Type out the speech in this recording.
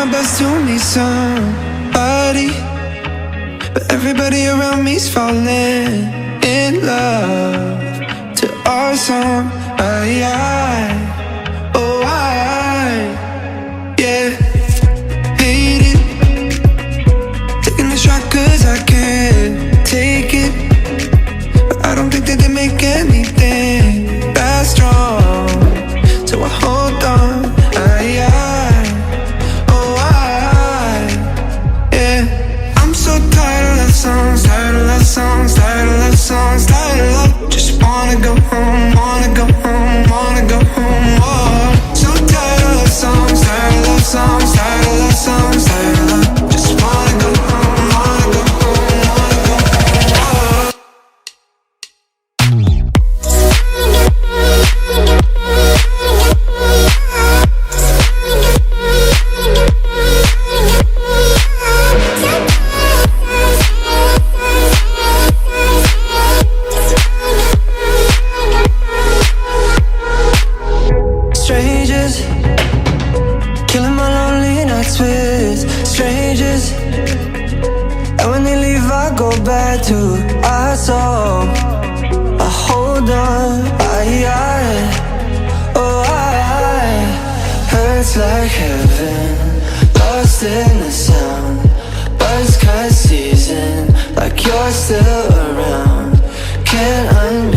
my best to meet somebody, but everybody around me's falling in love to our song. Oh I, yeah, hate it, taking the shot cause I can't take it, but I don't think that they make anything that strong, so I hold on. Tired of love songs, tired of love songs, tired of love. Just wanna go home, wanna go home, wanna go home. Oh, so tired of love songs, tired of love songs, tired of love songs, tired of love. Just wanna go home, wanna go home, wanna go home. Oh. To our song, I hold on, hurts like heaven, lost in the sound, buzz cut season, like you're still around, can't undo.